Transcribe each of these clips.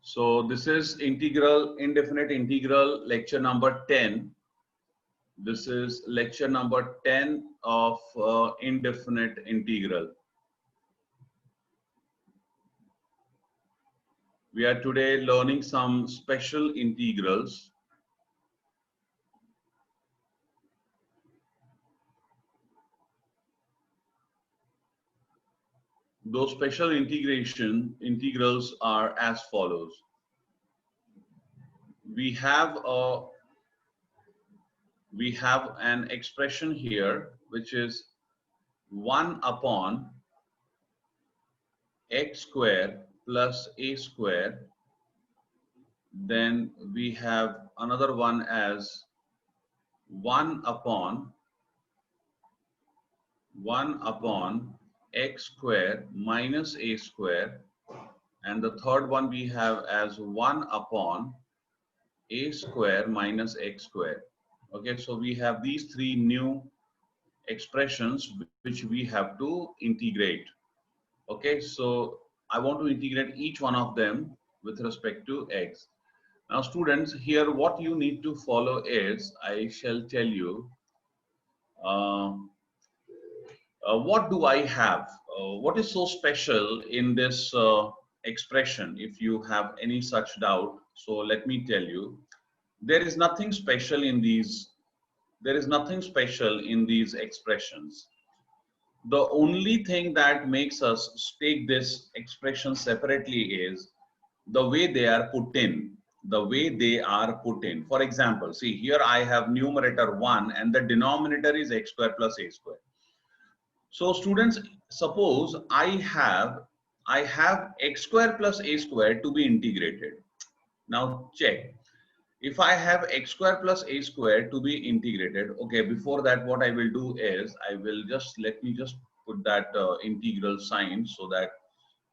So this is integral, indefinite integral, lecture number 10. This is lecture number 10 of indefinite integral. We are today learning some special integrals. Those special integrals are as follows. We have an expression here which is 1 upon x square plus a square. Then we have another one as 1 upon x square minus a square, and the third one we have as 1 upon a square minus x square. Okay, so we have these three new expressions which we have to integrate. Okay, so I want to integrate each one of them with respect to x. Now students, here what you need to follow is, I shall tell you, what do I have? What is so special in this expression? If you have any such doubt, so let me tell you, there is nothing special in these. There is nothing special in these expressions. The only thing that makes us take this expression separately is the way they are put in. The way they are put in. For example, see here I have numerator 1 and the denominator is x square plus a square. So students, suppose I have x square plus a square to be integrated. Now check. If I have x square plus a square to be integrated, okay, before that what I will do is, I will just, let me just put that integral sign so that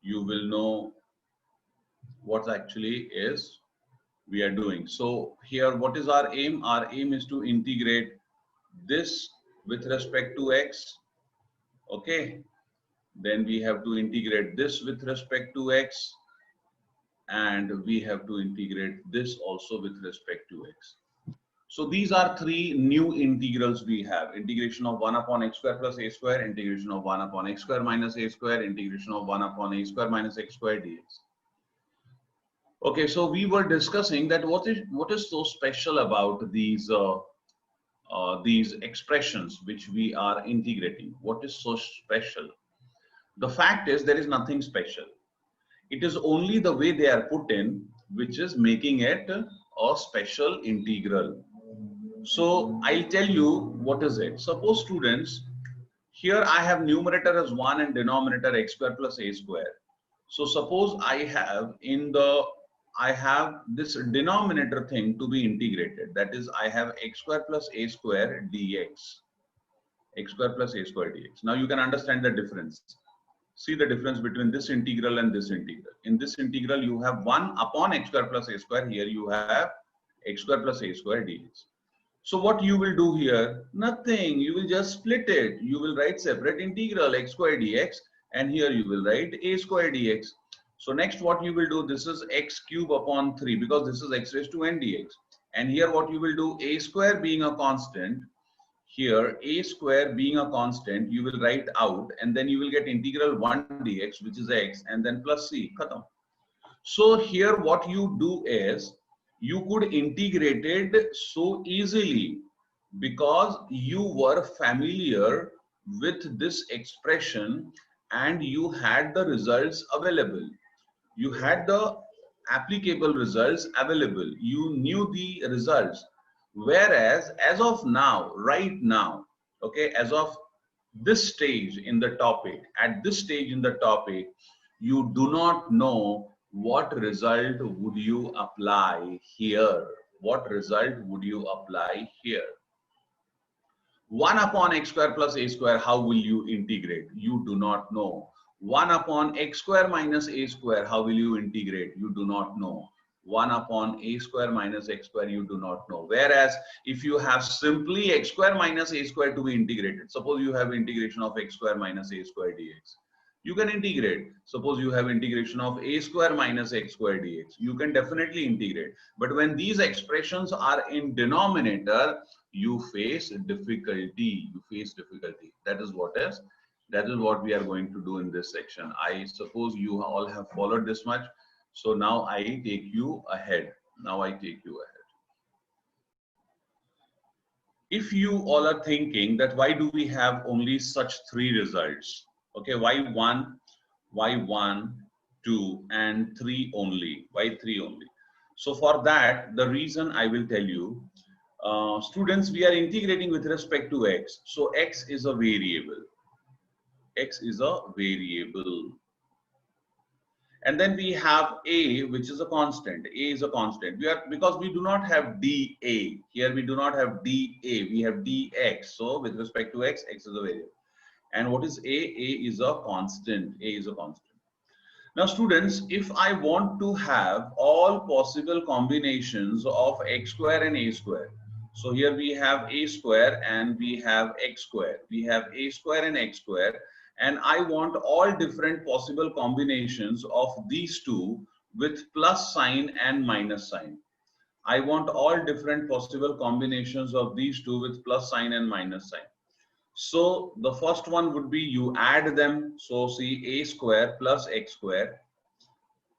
you will know what actually is we are doing. So here what is our aim? Our aim is to integrate this with respect to x. Okay, then we have to integrate this with respect to x, and we have to integrate this also with respect to x. So these are three new integrals we have. Integration of 1 upon x square plus a square, integration of 1 upon x square minus a square, integration of 1 upon a square minus x square dx. Okay, so we were discussing that what is so special about these expressions which we are integrating. What is so special? The fact is there is nothing special. It is only the way they are put in which is making it a special integral. So I'll tell you what is it. Suppose students, here I have numerator as 1 and denominator x square plus a square. So suppose I have this denominator thing to be integrated. That is, I have x square plus a square dx. X square plus a square dx. Now you can understand the difference. See the difference between this integral and this integral. In this integral, you have 1 upon x square plus a square. Here you have x square plus a square dx. So what you will do here? Nothing. You will just split it. You will write separate integral x square dx, and here you will write a square dx. So next what you will do, this is x cube upon 3 because this is x raised to n dx. And here what you will do, a square being a constant, here a square being a constant, you will write out, and then you will get integral 1 dx, which is x, and then plus c. Khatam. So here what you do is, you could integrate it so easily because you were familiar with this expression and you had the results available. You had the applicable results available. You knew the results. Whereas as of now, right now, okay, as of this stage in the topic, at this stage in the topic, you do not know what result would you apply here. What result would you apply here? 1 upon x square plus a square, how will you integrate? You do not know. 1 upon x square minus a square, how will you integrate? You do not know. 1 upon a square minus x square, you do not know. Whereas if you have simply x square minus a square to be integrated, suppose you have integration of x square minus a square dx. You can integrate. Suppose you have integration of a square minus x square dx. You can definitely integrate. But when these expressions are in denominator, you face difficulty. You face difficulty. That is what we are going to do in this section. I suppose you all have followed this much. So now I take you ahead. If you all are thinking that why do we have only such 3 results? Okay, why 1, 2, and 3 only? Why 3 only? So for that, the reason I will tell you, students, we are integrating with respect to x. So x is a variable. X is a variable. And then we have a, which is a constant. A is a constant. Because we do not have dA. Here we do not have dA. We have dx. So with respect to x, x is a variable. And what is a? A is a constant. A is a constant. Now students, if I want to have all possible combinations of x square and a square. So here we have a square and we have x square. We have a square and x square. And I want all different possible combinations of these two with plus sign and minus sign. I want all different possible combinations of these two with plus sign and minus sign. So the first one would be you add them. So see a square plus x square.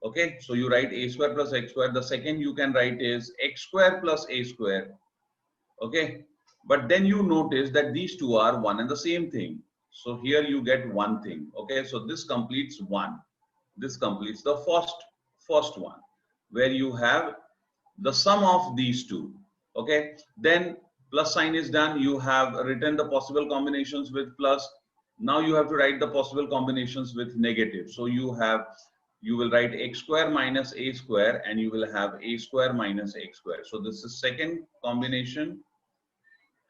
Okay, so you write a square plus x square. The second you can write is x square plus a square. Okay, but then you notice that these two are one and the same thing. So here you get one thing. Okay, so this completes one. This completes the first one, where you have the sum of these two. Okay, then plus sign is done. You have written the possible combinations with plus. Now you have to write the possible combinations with negative. So you will write x square minus a square, and you will have a square minus x square. So this is second combination.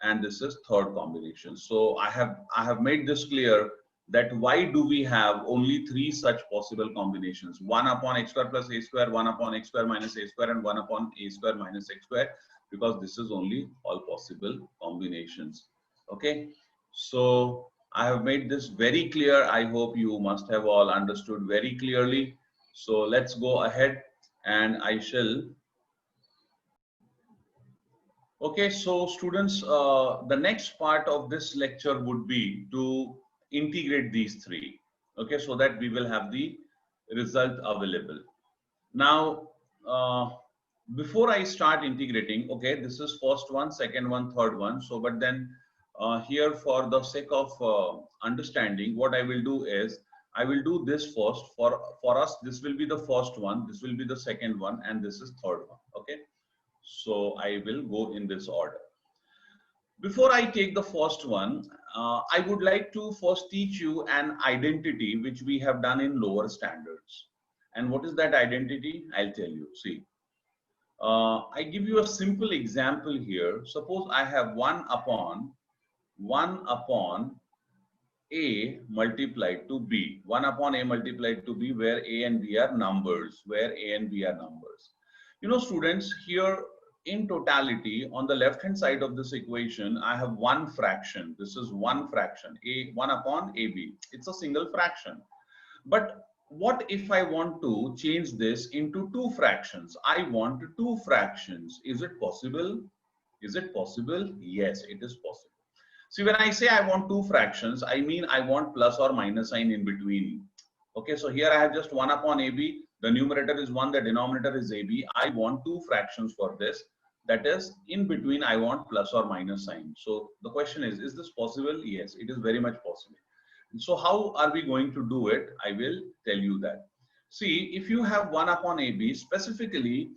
And this is third combination. So I have made this clear that why do we have only 3 such possible combinations: 1 upon x square plus a square, 1 upon x square minus a square, and 1 upon a square minus x square, because this is only all possible combinations. Okay, so I have made this very clear. I hope you must have all understood very clearly. So let's go ahead, and I shall. Okay, so students, the next part of this lecture would be to integrate these 3. Okay, so that we will have the result available. Now, before I start integrating, okay, this is first one, second one, third one. So, but then here, for the sake of understanding, what I will do is I will do this first. For us, this will be the first one, this will be the second one, and this is third one. Okay. So I will go in this order. Before I take the first one, I would like to first teach you an identity which we have done in lower standards. And what is that identity? I'll tell you. See, I give you a simple example here. Suppose I have 1 upon a multiplied to b. 1 upon a multiplied to b, where a and b are numbers. You know, students, here in totality, on the left hand side of this equation, I have one fraction. This is one fraction, 1 upon ab. It's a single fraction. But what if I want to change this into 2 fractions? I want 2 fractions. Is it possible? Is it possible? Yes, it is possible. See, when I say I want 2 fractions, I mean I want plus or minus sign in between. Okay, so here I have just 1 upon ab. The numerator is 1, the denominator is ab. I want 2 fractions for this. That is, in between, I want plus or minus sign. So the question is this possible? Yes, it is very much possible. So how are we going to do it? I will tell you that. See, if you have 1 upon ab, specifically,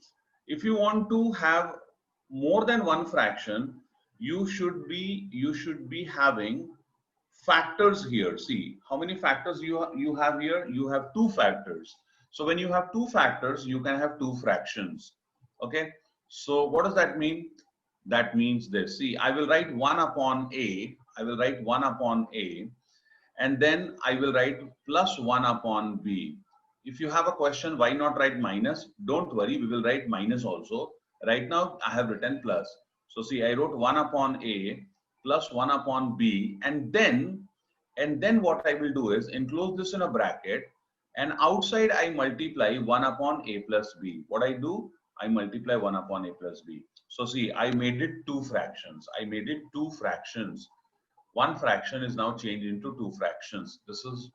if you want to have more than 1 fraction, you should be having factors here. See, how many factors you have here? You have 2 factors. So when you have 2 factors, you can have 2 fractions. Okay. So what does that mean? That means this. See, I will write 1 upon a. I will write 1 upon a. And then I will write plus 1 upon b. If you have a question, why not write minus? Don't worry, we will write minus also. Right now, I have written plus. So see, I wrote 1 upon a plus 1 upon b. And then And then what I will do is enclose this in a bracket, and outside I multiply 1 upon a plus b. What I do? I multiply 1 upon a plus b. So see, I made it two fractions. I made it two fractions. One fraction is now changed into two fractions. This is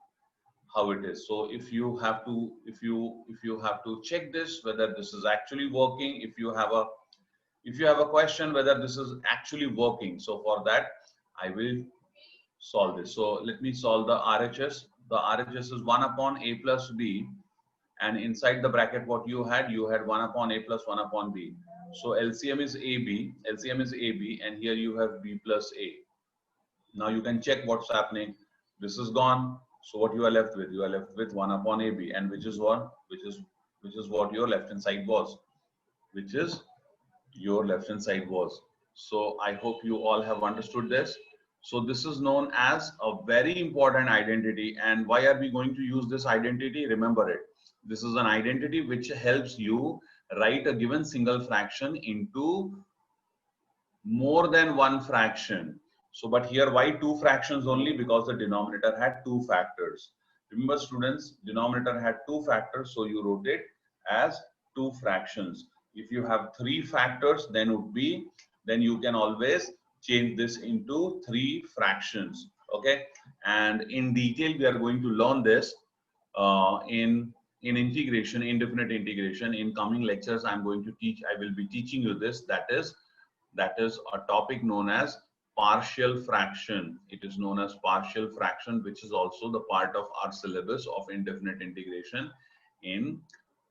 how it is. So if you have to check this whether this is actually working, if you have a question whether this is actually working, so for that I will solve this. So let me solve the RHS. The RHS is 1 upon a plus b, and inside the bracket what you had 1 upon a plus 1 upon b. So LCM is AB, and here you have b plus a. Now you can check what's happening. This is gone. So what you are left with? You are left with 1 upon AB, and which is what? Which is what your left hand side was. Which is your left hand side was. So I hope you all have understood this. So this is known as a very important identity. And why are we going to use this identity? Remember it. This is an identity which helps you write a given single fraction into more than one fraction. So, but here why two fractions only? Because the denominator had two factors. Remember students, denominator had two factors, so you wrote it as two fractions. If you have three factors, then you can always change this into three fractions. Okay, and in detail we are going to learn this in integration, indefinite integration. In coming lectures, I will be teaching you this. That is a topic known as partial fraction. It is known as partial fraction, which is also the part of our syllabus of indefinite integration in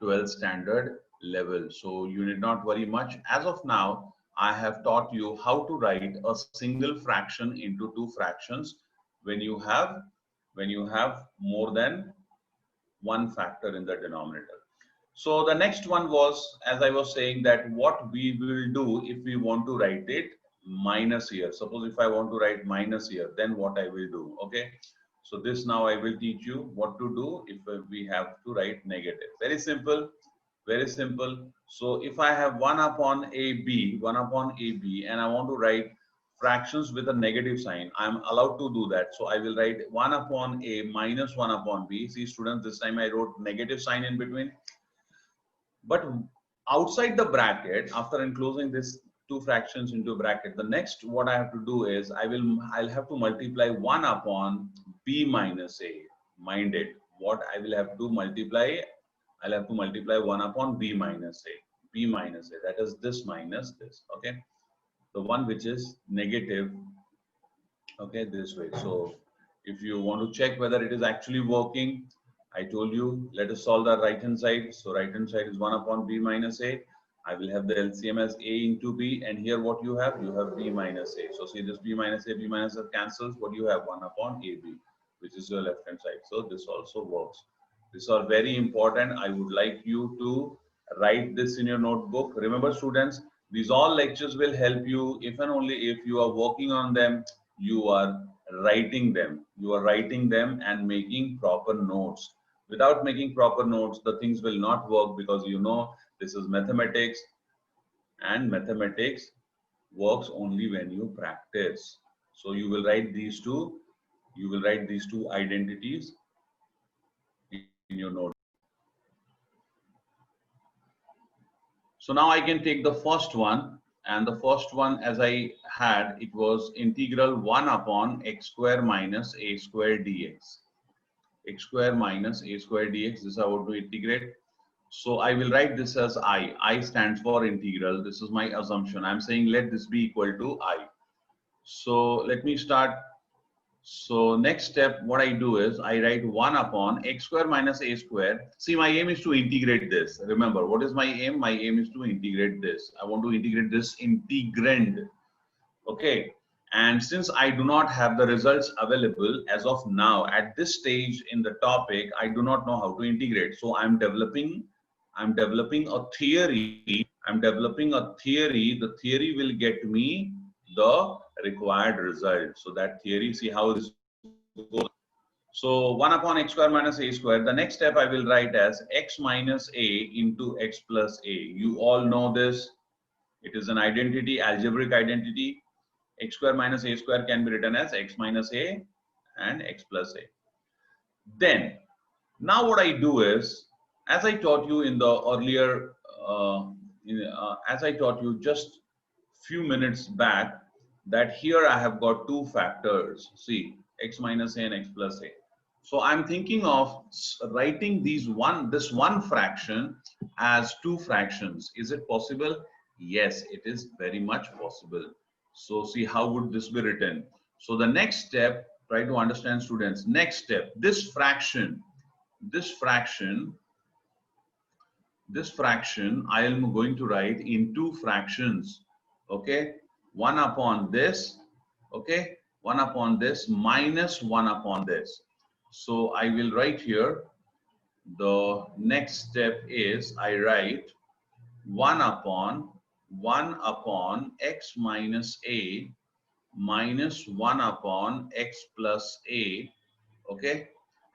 12th standard level. So you need not worry much. As of now, I have taught you how to write a single fraction into two fractions when you have more than one factor in the denominator. So the next one was, as I was saying, that what we will do if we want to write it minus here. Suppose if I want to write minus here, then what I will do. Okay. So this now I will teach you what to do if we have to write negative. Very simple. Very simple. So if I have 1 upon AB, and I want to write fractions with a negative sign, I'm allowed to do that. So I will write 1 upon A minus 1 upon B. See students, this time I wrote negative sign in between. But outside the bracket, after enclosing this two fractions into a bracket, the next what I have to do is I'll have to multiply 1 upon B minus A. Mind it, what I will have to multiply, I'll have to multiply 1 upon B minus A. B minus A, that is this minus this. Okay, the one which is negative. Okay, this way. So if you want to check whether it is actually working, I told you, let us solve the right hand side. So right hand side is 1 upon B minus A. I will have the LCM as A into B, and here what you have B minus A. So see this B minus A cancels. What you have 1 upon AB, which is your left hand side. So this also works. These are very important. I would like you to write this in your notebook. Remember students, these all lectures will help you if and only if you are working on them, you are writing them. You are writing them and making proper notes. Without making proper notes, the things will not work, because you know this is mathematics, and mathematics works only when you practice. So you will write these two. You will write these two identities in your note. So now I can take the first one, and the first one, as I had, it was integral 1 upon x square minus a square dx. X square minus a square dx. This is how to integrate. So I will write this as I. I stands for integral. This is my assumption. I'm saying let this be equal to I. So let me start. So next step, what I do is I write 1 upon x square minus a square. See, my aim is to integrate this. Remember, what is my aim? My aim is to integrate this. I want to integrate this integrand. Okay. And since I do not have the results available as of now, at this stage in the topic, I do not know how to integrate. So I'm developing a theory. The theory will get me the required result. So that theory, see how this goes. So 1 upon x square minus a square. The next step I will write as x minus a into x plus a. You all know this. It is an identity, algebraic identity. X square minus a square can be written as x minus a and x plus a. Then now what I do is, as I taught you in the earlier, as I taught you just few minutes back, that here I have got two factors. See, x minus a and x plus a. So I'm thinking of writing this one fraction as two fractions. Is it possible? Yes, it is very much possible. So see, how would this be written? So the next step, try to understand, students. Next step, this fraction I am going to write in two fractions. Okay, 1 upon this, okay, 1 upon this minus 1 upon this. So I will write here, the next step is I write 1 upon x minus a minus 1 upon x plus a. Okay,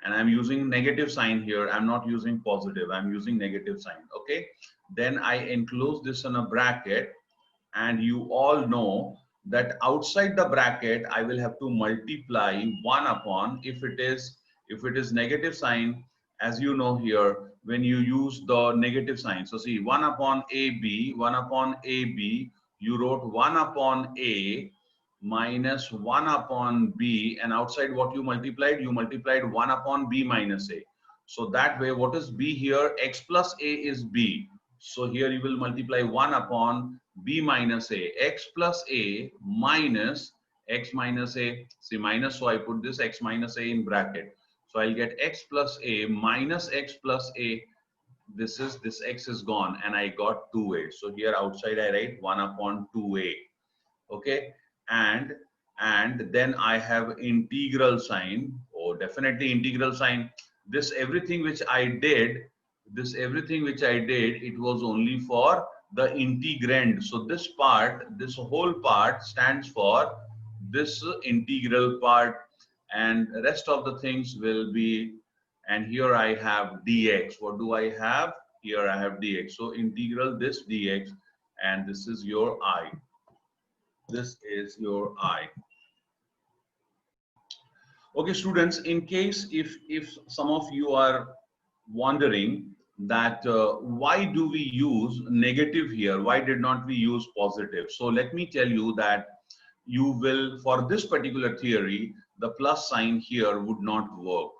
and I'm using negative sign here. I'm not using positive, I'm using negative sign. Okay, then I enclose this in a bracket, and you all know that outside the bracket I will have to multiply 1 upon, if it is negative sign, as you know here, when you use the negative sign. So see, 1 upon AB, you wrote 1 upon A minus 1 upon B, and outside what you multiplied? You multiplied 1 upon B minus A. So that way, what is B here? X plus A is B. So here you will multiply 1 upon B minus A, x plus A minus x minus A. See, minus, so I put this x minus A in bracket. So I'll get x plus A minus x plus A. This x is gone, and I got 2a. So here outside I write 1 upon 2a. Okay, and then I have integral sign. Oh, definitely integral sign. This everything which I did, it was only for the integrand. So this part, this whole part stands for this integral part, and rest of the things will be, and here I have dx. What do I have? Here I have dx. So integral this dx, and this is your I. This is your I. Okay, students, in case if some of you are wondering that why do we use negative here, why did not we use positive? So let me tell you that you will, for this particular theory, the plus sign here would not work.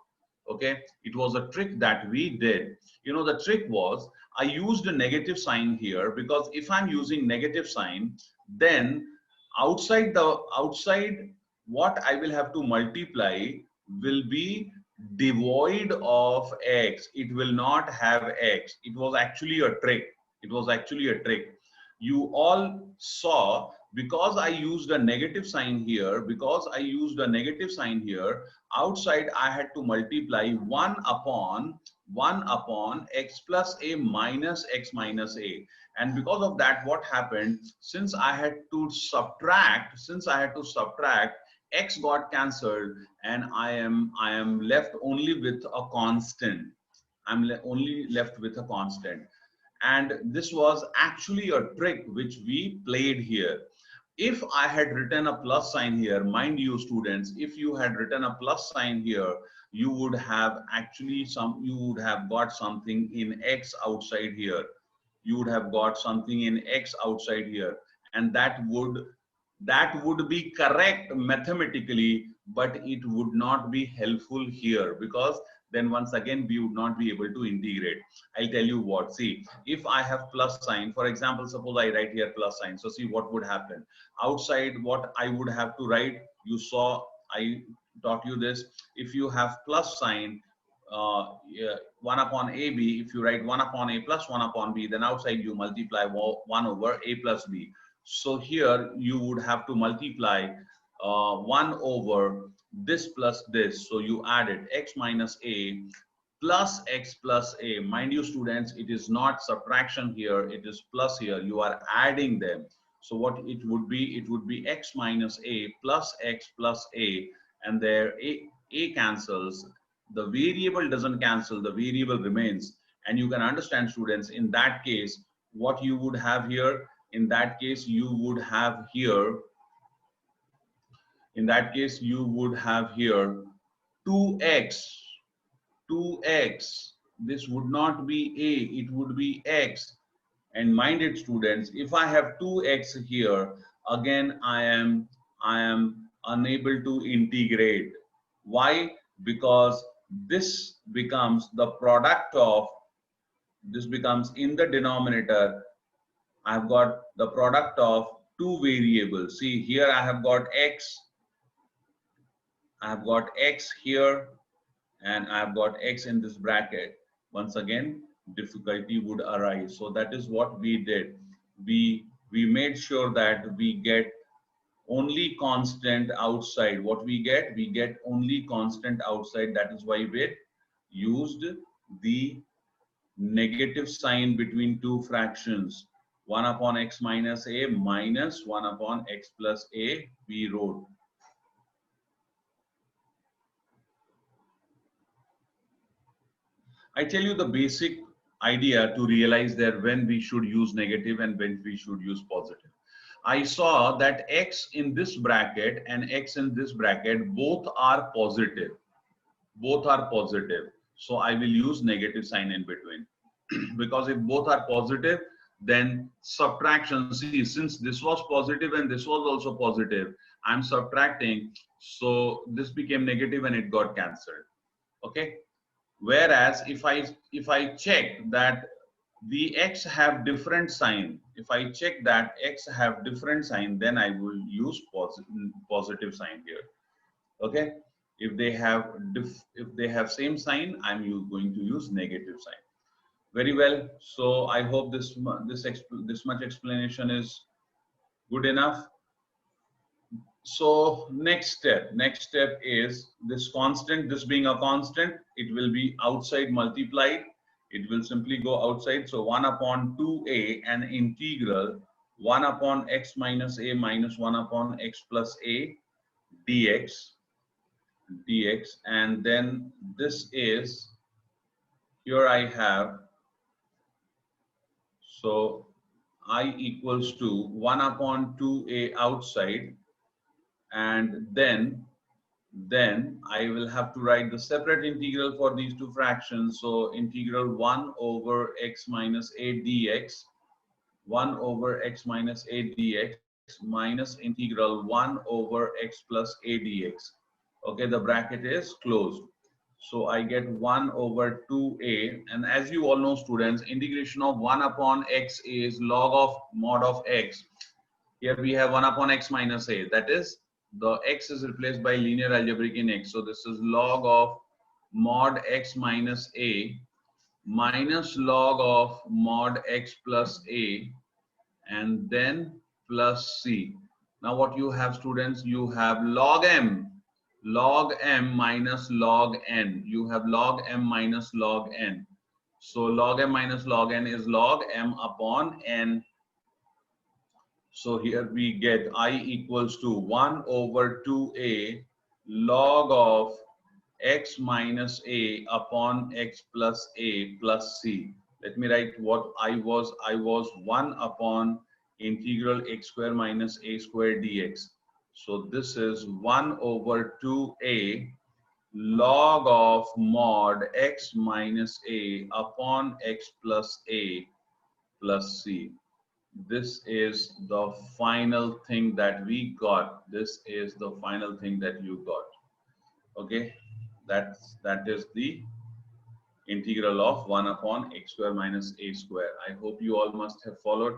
Okay, it was a trick that we did. You know, the trick was I used a negative sign here, because if I'm using negative sign, then outside what I will have to multiply will be devoid of x. It will not have x. It was actually a trick. You all saw, because I used a negative sign here, outside I had to multiply 1 upon x plus a minus x minus a. And because of that, what happened, since I had to subtract, x got cancelled, and I am left only with a constant. Only left with a constant. And this was actually a trick which we played here. If I had written a plus sign here, mind you students, if you had written a plus sign here, you would have actually got something in x outside here. And that would be correct mathematically, but it would not be helpful here, because then once again we would not be able to integrate. I'll tell you what. See, if I have plus sign, for example, suppose I write here plus sign. So see what would happen. Outside what I would have to write, you saw, I taught you this. If you have plus sign, 1 upon AB, if you write 1 upon A plus 1 upon B, then outside you multiply 1 over A plus B. So here you would have to multiply 1 over this plus this. So you added x minus a plus x plus a. Mind you students, it is not subtraction here, it is plus here. You are adding them. So what it would be x minus a plus x plus a, and there a cancels. The variable doesn't cancel, the variable remains. And you can understand students, in that case, what you would have here, in that case you would have here 2x, 2x, this would not be a, it would be x. And mind it, students, if I have 2x here, again I am unable to integrate. Why? Because this becomes the product of, this becomes in the denominator, I've got the product of two variables. See, here I have got x, I have got x here, and I have got x in this bracket. Once again, difficulty would arise. So that is what we did. We made sure that we get only constant outside. What we get only constant outside. That is why we used the negative sign between two fractions. 1 upon x minus a minus 1 upon x plus a, we wrote. I tell you the basic idea to realize that when we should use negative and when we should use positive. I saw that x in this bracket and x in this bracket both are positive. Both are positive. So I will use negative sign in between. Because if both are positive, then subtraction, see, since this was positive and this was also positive, I'm subtracting. So this became negative and it got cancelled. Okay. Whereas if I check that the x have different sign, if I check that x have different sign, then I will use positive sign here. Okay. If they have same sign, I'm going to use negative sign. Very well. So I hope this much explanation is good enough. So next step is this constant, this being a constant, it will be outside multiplied. It will simply go outside. So 1 upon 2a and integral 1 upon x minus a minus 1 upon x plus a dx. And then this is, here I have, so I equals to 1 upon 2a outside, and then I will have to write the separate integral for these two fractions. So integral 1 over x minus a dx, 1 over x minus a dx minus integral 1 over x plus a dx. Okay, the bracket is closed. So I get 1 over 2a, and as you all know, students, integration of 1 upon x is log of mod of x. Here we have 1 upon x minus a, that is, the x is replaced by linear algebraic in x. So this is log of mod x minus a minus log of mod x plus a, and then plus c. Now what you have, students, you have log m minus log n. You have log m minus log n. So log m minus log n is log m upon n. So here we get I equals to 1 over 2a log of x minus a upon x plus a plus c. Let me write what I was 1 upon integral x square minus a square dx. So this is 1 over 2a log of mod x minus a upon x plus a plus c. This is the final thing that we got. This is the final thing that you got. Okay, that is the integral of 1 upon x square minus a square. I hope you all must have followed.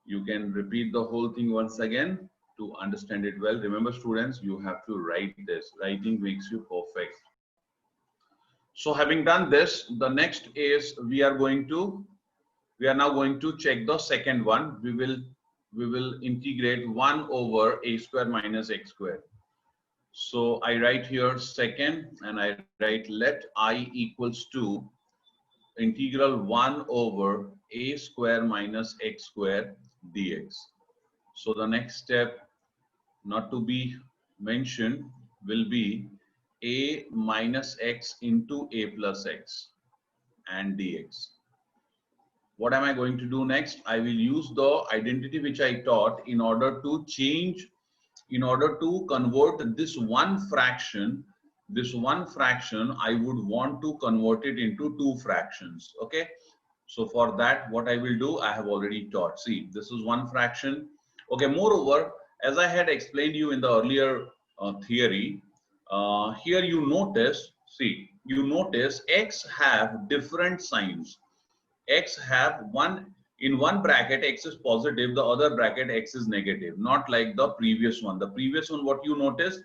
You can repeat the whole thing once again to understand it well. Remember, students, you have to write this. Writing makes you perfect. So having done this, the next is we are now going to check the second one. We will integrate 1 over a square minus x square. So I write here second, and I write let I equals to integral 1 over a square minus x square dx. So the next step not to be mentioned will be a minus x into a plus x and dx. What am I going to do next? I will use the identity which I taught in order to convert this one fraction this one fraction, I would want to convert it into two fractions. Okay. So for that, what I will do, I have already taught. See, this is one fraction. Okay. Moreover, as I had explained you in the earlier theory, here you notice, see, you notice x have different signs. X have one, in one bracket x is positive, the other bracket x is negative, not like the previous one. The previous one, what you noticed,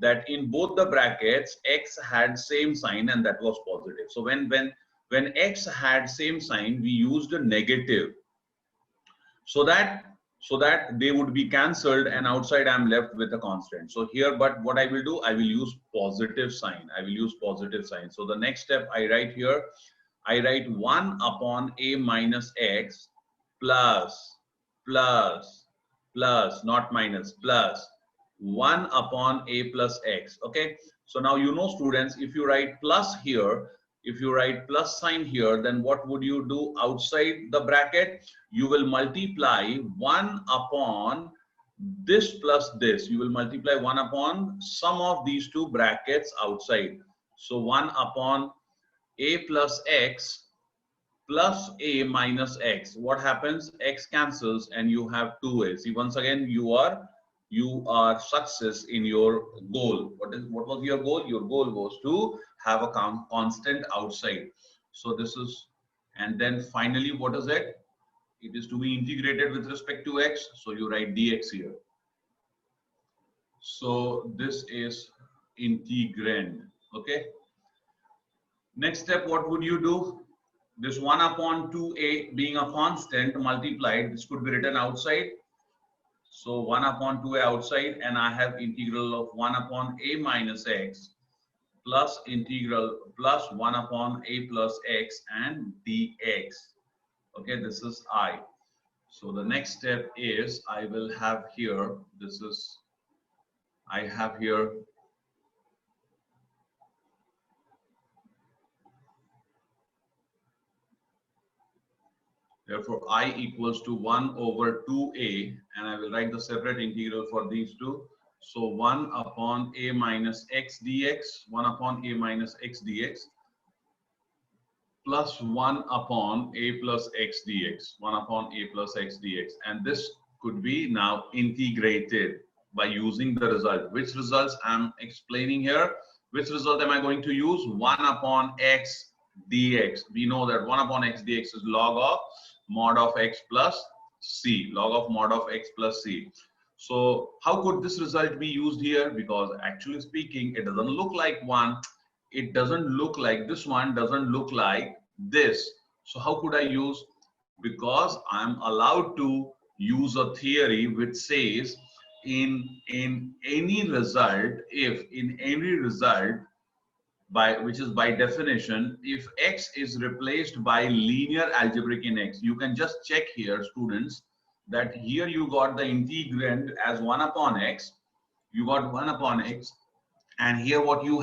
that in both the brackets x had same sign and that was positive. So when x had same sign, we used a negative, so that they would be cancelled and outside I'm left with a constant. So here, but what I will do, I will use positive sign. I will use positive sign. So the next step I write here, I write 1 upon a minus x plus, not minus, plus 1 upon a plus x. Okay. So now you know, students, if you write plus here, if you write plus sign here, then what would you do outside the bracket? You will multiply 1 upon this plus this. You will multiply 1 upon sum of these two brackets outside. So 1 upon a plus x plus a minus x. What happens? X cancels and you have 2a. See, once again, you are success in your goal. What was your goal? Your goal was to have a constant outside. So this is, and then finally, what is it? It is to be integrated with respect to x. So you write dx here. So this is integrand. Okay. Next step, what would you do? This 1 upon 2a being a constant multiplied, this could be written outside. So 1 upon 2a outside, and I have integral of 1 upon a minus x plus integral plus 1 upon a plus x and dx. Okay, this is I. So the next step is I will have here, this is, I have here therefore, I equals to 1 over 2a, and I will write the separate integral for these two. So 1 upon a minus x dx, 1 upon a minus x dx, plus 1 upon a plus x dx, 1 upon a plus x dx. And this could be now integrated by using the result. Which results I'm explaining here? Which result am I going to use? 1 upon x dx. We know that 1 upon x dx is log of mod of x plus c, log of mod of x plus c. So how could this result be used here? Because actually speaking, it doesn't look like 1. It doesn't look like this one, doesn't look like this. So how could I use? Because I'm allowed to use a theory which says in any result, if in any result, by which is by definition, if x is replaced by linear algebraic in x, you can just check here, students, that here you got the integrand as 1 upon x, you got 1 upon x, and here what you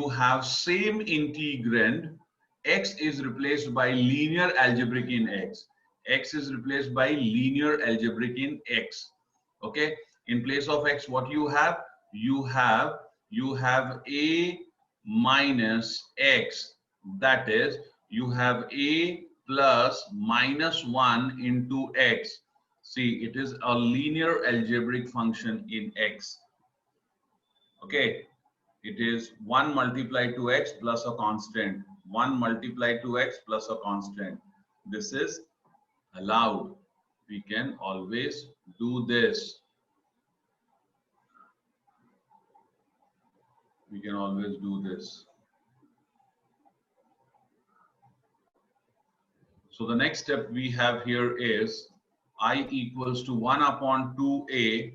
have same integrand, x is replaced by linear algebraic in x, x is replaced by linear algebraic in x. Okay, in place of x, what you have a minus x, that is you have a plus minus 1 into x. See, it is a linear algebraic function in x. Okay, it is 1 multiplied to x plus a constant, 1 multiplied to x plus a constant. This is allowed. We can always do this. We can always do this. So the next step we have here is I equals to 1 upon 2a.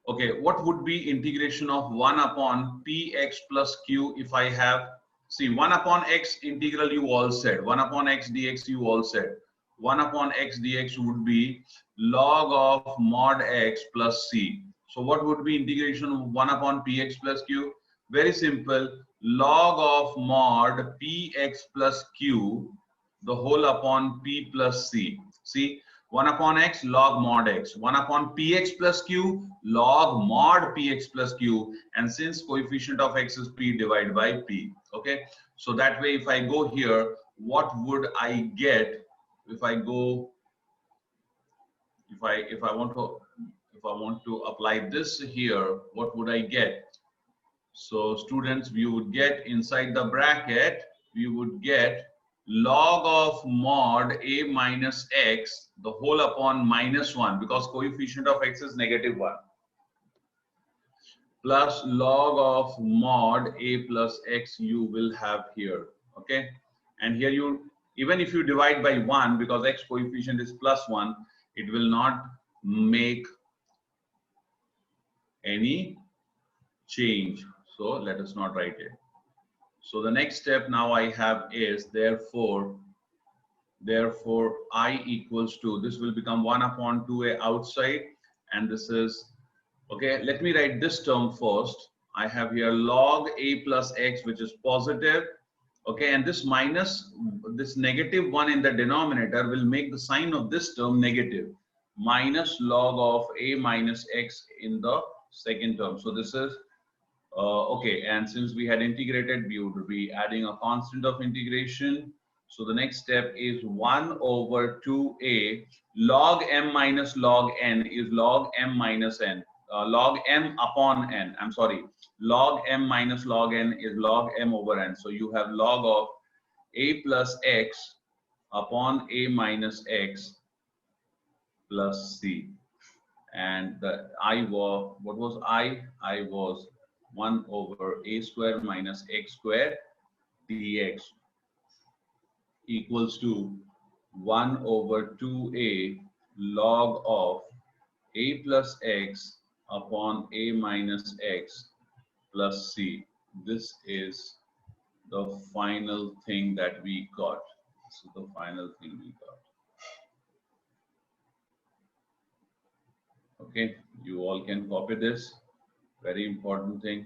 Okay, what would be integration of 1 upon px plus q if I have, see, 1 upon x integral you all said, 1 upon x dx you all said. 1 upon x dx would be log of mod x plus c. So what would be integration of 1 upon px plus q? Very simple, log of mod px plus q, the whole upon p plus c. See, 1 upon x log mod x, 1 upon px plus q log mod px plus q, and since coefficient of x is p, divide by p. Okay, so that way if I go here, what would I get if I go, if I want to apply this here, what would I get? So students, we would get inside the bracket, we would get log of mod a minus x the whole upon -1, because coefficient of x is -1, plus log of mod a plus x you will have here. Okay, and here you, even if you divide by 1, because x coefficient is +1, it will not make any change, so let us not write it. So the next step now I have is, therefore I equals to, this will become 1 upon 2a outside, and this is, okay, let me write this term first. I have here log a plus x, which is positive, okay, and this minus, this -1 in the denominator will make the sign of this term negative, minus log of a minus x in the second term. So this is okay, and since we had integrated, we would be adding a constant of integration. So the next step is 1 over 2a log m minus log n is log m minus n, log m upon n. I'm sorry, log m minus log n is log m over n. So you have log of a plus x upon a minus x plus c. And the I was, what was I? I was 1 over a square minus x square dx equals to 1 over 2a log of a plus x upon a minus x plus c. This is the final thing that we got. This is the final thing we got. Okay, you all can copy this. Very important thing.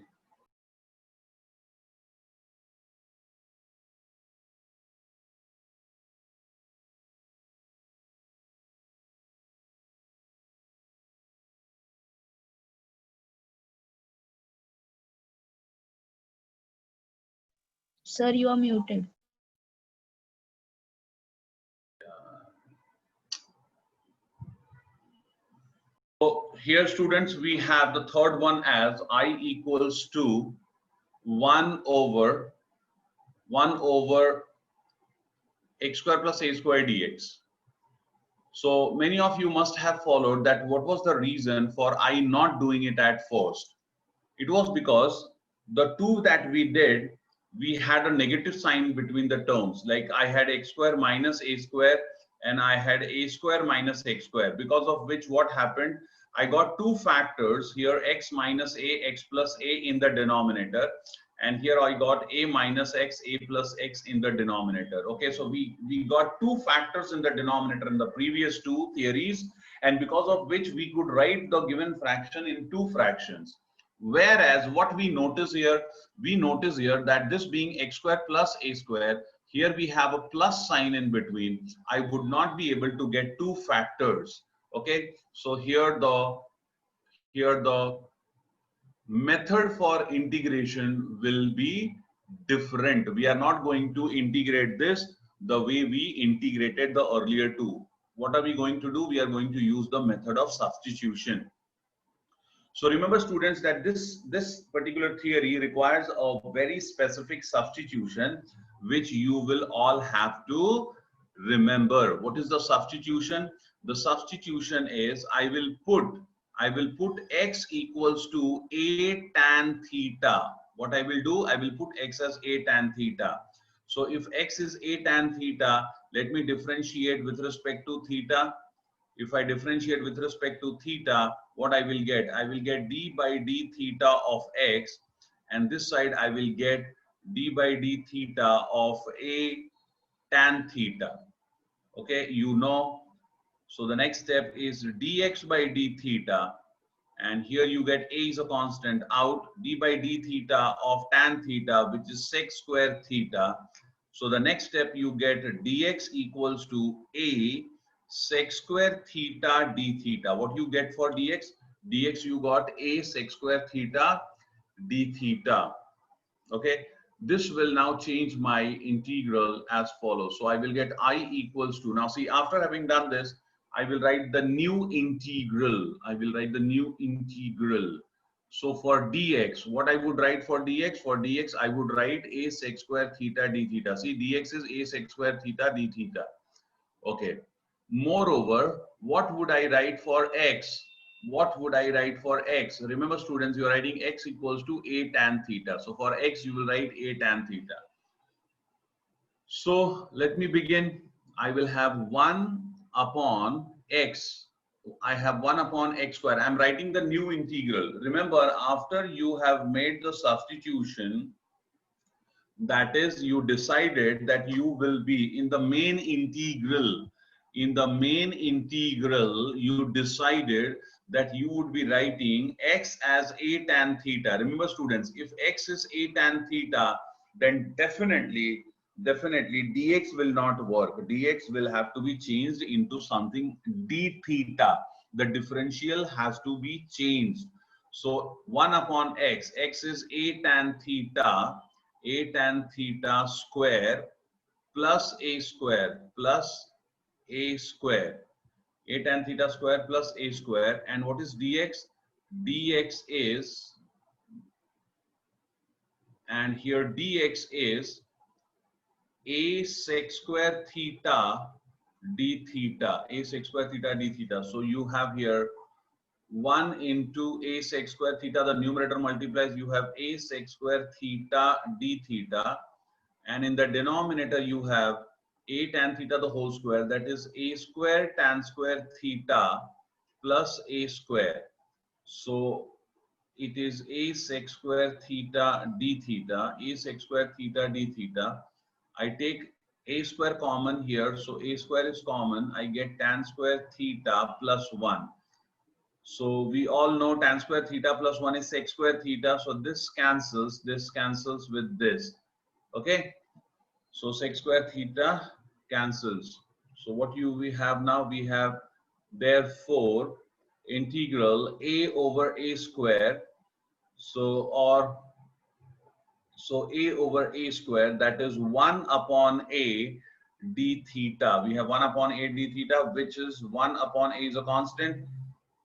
Sir, you are muted. So here, students, we have the third one as I equals to 1 over x square plus a square dx. So many of you must have followed that. What was the reason for I not doing it at first? It was because the two that we did, we had a negative sign between the terms. Like I had x square minus a square and I had a square minus x square, because of which what happened, I got two factors here, x minus a, x plus a in the denominator, and here I got a minus x, a plus x in the denominator. Okay, so we got two factors in the denominator in the previous two theories, and because of which we could write the given fraction in two fractions. Whereas what we notice here that this being x square plus a square, here we have a plus sign in between. I would not be able to get two factors. Okay, so here the method for integration will be different. We are not going to integrate this the way we integrated the earlier two. What are we going to do? We are going to use the method of substitution. So remember, students, that this particular theory requires a very specific substitution, which you will all have to remember. What is the substitution? The substitution is I will put x equals to a tan theta. What I will do, I will put x as a tan theta. So if x is a tan theta, let me differentiate with respect to theta. If I differentiate with respect to theta, what I will get? I will get d by d theta of x, and this side I will get d by d theta of a tan theta. Okay, you know. So the next step is dx by d theta, and here you get a is a constant out, d by d theta of tan theta, which is sec square theta. So the next step you get dx equals to a sec square theta d theta. What you get for dx? Dx you got a sec square theta d theta. Okay, this will now change my integral as follows. So I will get I equals to, now see, after having done this, I will write the new integral. I will write the new integral. So for dx, what I would write for dx? For dx, I would write a sec square theta d theta. See, dx is a sec square theta d theta. Okay. Moreover, what would I write for x? What would I write for x? Remember, students, you are writing x equals to a tan theta. So for x, you will write a tan theta. So let me begin. I will have 1 upon x. I have 1 upon x square. I'm writing the new integral. Remember, after you have made the substitution, that is, you decided that you will be in the main integral. In the main integral, you decided that you would be writing x as a tan theta. Remember, students, if x is a tan theta, then definitely dx will not work. Dx will have to be changed into something d theta. The differential has to be changed. So 1 upon x, x is a tan theta square plus a square plus a square. A tan theta square plus a square. And what is dx? Dx is, and here dx is a sec square theta d theta. A sec square theta d theta. So you have here 1 into a sec square theta, the numerator multiplies, you have a sec square theta d theta, and in the denominator you have a tan theta the whole square, that is a square tan square theta plus a square. So it is a sec square theta d theta, a sec square theta d theta. I take a square common here, so a square is common, I get tan square theta plus 1. So we all know tan square theta plus 1 is sec square theta. So this cancels with this. Okay. So sec square theta cancels. So what we have now? We have therefore integral a over a square. So a over a square, that is 1 upon a d theta. We have 1 upon a d theta, which is 1 upon a is a constant.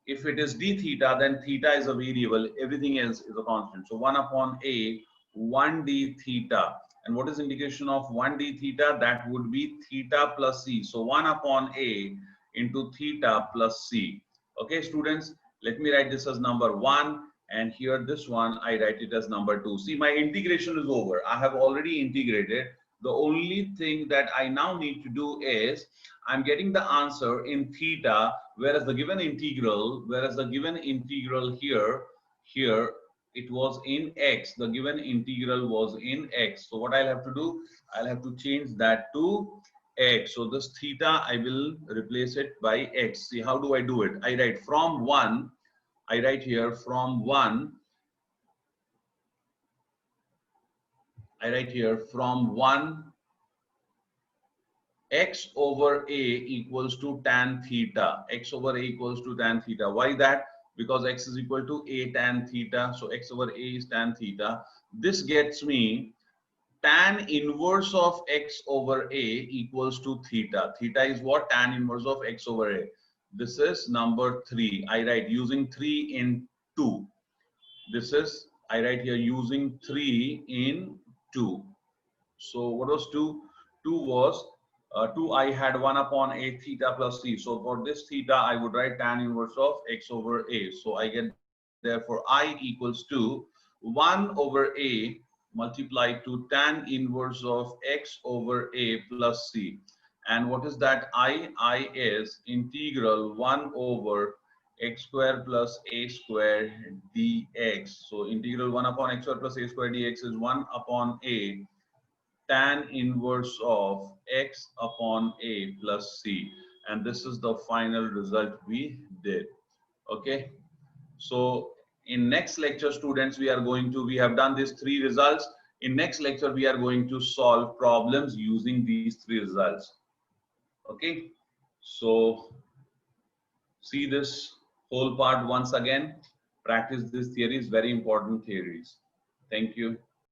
If it is d theta, then theta is a variable, everything else is a constant. So 1 upon a 1 d theta. And what is integration of 1 d theta? That would be theta plus c. So 1 upon a into theta plus c. Okay, students, let me write this as number 1, and here this one I write it as number 2. See, my integration is over. I have already integrated. The only thing that I now need to do is I'm getting the answer in theta, whereas the given integral here it was in x. The given integral was in x. So what I'll have to do, I'll have to change that to x. So this theta, I will replace it by x. See, how do I do it? I write from 1, I write here from 1, I write here from 1 x over a equals to tan theta. X over a equals to tan theta. Why that? Because x is equal to a tan theta. So x over a is tan theta. This gets me tan inverse of x over a equals to theta. Theta is what? Tan inverse of x over a. This is number 3. I write using 3 in 2. This is, I write here using 3 in 2. So what was 2? 2 was 2, I had 1 upon a theta plus c. So for this theta, I would write tan inverse of x over a. So I get, therefore I equals to 1 over a multiplied to tan inverse of x over a plus c. And what is that I? I is integral 1 over x square plus a square dx. So integral 1 upon x square plus a square dx is 1 upon a tan inverse of x upon a plus c, and this is the final result we did. Okay, so in next lecture, students, we have done these 3 results. In next lecture, we are going to solve problems using these 3 results. Okay, So see this whole part once again. Practice these theories, very important theories. Thank you.